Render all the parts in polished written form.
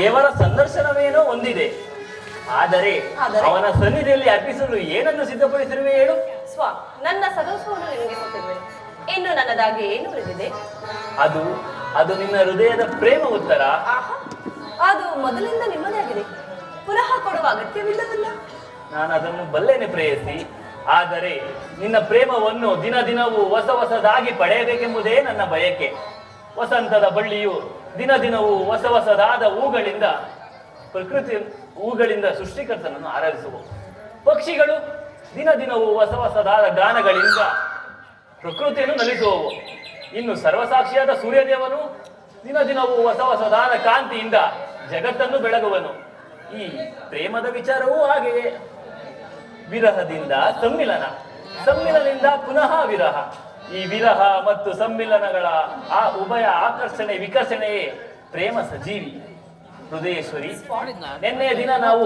ದೇವರ ಸಂದರ್ಶನವೇನೋ ಒಂದಿದೆ, ಆದರೆ ಅವನ ಸನ್ನಿಧಿಯಲ್ಲಿ ಅರ್ಪಿಸಲು ಏನನ್ನು ಸಿದ್ಧಪಡಿಸಿರುವೆ ಹೇಳು. ನನ್ನ ಸರ್ವಸ್ವವನ್ನು ನಿಮಗೆ ಕೊಟ್ಟಿರುವೆ, ಇನ್ನು ನನ್ನದಾಗಿ ಏನು ಉಳಿದಿದೆ? ಅದು ನಿನ್ನ ಹೃದಯದ ಪ್ರೇಮ ಉತ್ತರ. ಅದು ಮೊದಲಿಂದ ನಿಮ್ಮದೇ ಆಗಿದೆ, ಪುನಃ ಕೊಡುವ ಅಗತ್ಯವಿಲ್ಲವಲ್ಲ. ನಾನು ಅದನ್ನು ಬಲ್ಲೆನೆ ಪ್ರೇಯಸಿ, ಆದರೆ ನಿನ್ನ ಪ್ರೇಮವನ್ನು ದಿನ ದಿನವೂ ಹೊಸದಾಗಿ ಪಡೆಯಬೇಕೆಂಬುದೇ ನನ್ನ ಬಯಕೆ. ವಸಂತದ ಬಳ್ಳಿಯು ದಿನ ದಿನವೂ ಹೊಸದಾದ ಹೂಗಳಿಂದ ಸೃಷ್ಟಿಕರ್ತನನ್ನು ಆರಾಧಿಸುವು. ಪಕ್ಷಿಗಳು ದಿನ ದಿನವೂ ಹೊಸದಾದ ಗಾನಗಳಿಂದ ಪ್ರಕೃತಿಯನ್ನು ನಲಿಸುವವು. ಇನ್ನು ಸರ್ವಸಾಕ್ಷಿಯಾದ ಸೂರ್ಯದೇವನು ದಿನ ದಿನವೂ ಹೊಸದಾದ ಕಾಂತಿಯಿಂದ ಜಗತ್ತನ್ನು ಬೆಳಗುವನು. ಈ ಪ್ರೇಮದ ವಿಚಾರವೂ ಹಾಗೆಯೇ. ವಿರಹದಿಂದ ಸಮ್ಮಿಲನದಿಂದ ಪುನಃ ವಿರಹ. ಈ ವಿರಹ ಮತ್ತು ಸಮ್ಮಿಲನಗಳ ಆ ಉಭಯ ಆಕರ್ಷಣೆ ವಿಕರ್ಷಣೆಯೇ ಪ್ರೇಮ ಸಜೀವಿ. ಹೃದಯೇಶ್ವರಿ, ನಿನ್ನೆಯ ದಿನ ನಾವು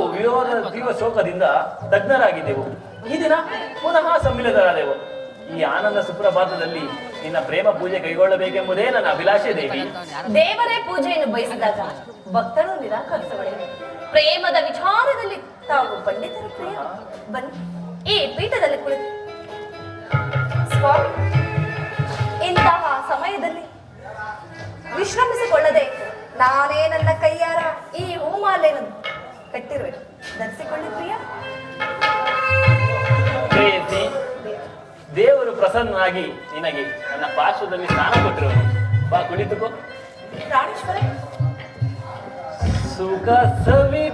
ತೀವ್ರ ಶೋಕದಿಂದ ತಜ್ಞರಾಗಿದ್ದೆವು. ಈ ದಿನ ಪುನಃ ಸಮ್ಮಿಲಿತರಾದೆವು. ಈ ಆನಂದ ಸುಪ್ರಭಾತದಲ್ಲಿ ನಿನ್ನ ಪ್ರೇಮ ಪೂಜೆ ಕೈಗೊಳ್ಳಬೇಕೆಂಬುದೇ ನನ್ನ ಅಭಿಲಾಷೆ ದೇವಿ. ದೇವರೇ ಪೂಜೆಯನ್ನು ಬಯಸಿದಾಗ ಭಕ್ತರು ನಿರಾಕರಿಸಬಾರದು. ಪ್ರೇಮದ ವಿಚಾರದಲ್ಲಿ ತಾವು ಪಂಡಿತರು ಪ್ರಿಯ. ಬನ್ನಿ, ಈ ಪೀಠದಲ್ಲಿ ಕುಳಿತು. ಸ್ವಾಮಿ, ಇಂತಹ ಸಮಯದಲ್ಲಿ ವಿಶ್ರಮಿಸಿಕೊಳ್ಳದೆ ನಾನೇ ನನ್ನ ಕೈಯಾರ ಈ ಹೂಮಾಲೆಯನ್ನು ಕಟ್ಟಿರುವೆ, ಧರಿಸಿಕೊಳ್ಳಿ ಪ್ರಿಯ. ಪ್ರೇಯಸಿ, ದೇವರು ಪ್ರಸನ್ನನಾಗಿ ನಿನಗೆ ನನ್ನ ಪಾರ್ಶ್ವದಲ್ಲಿ ಸ್ನಾನ ಕೊಟ್ಟಿರುವನು. ಬಾ, ಕುಳಿತುಕೋ. ಪ್ರಾಣೇಶ್ವರ, ಸುಖ ಸವಿ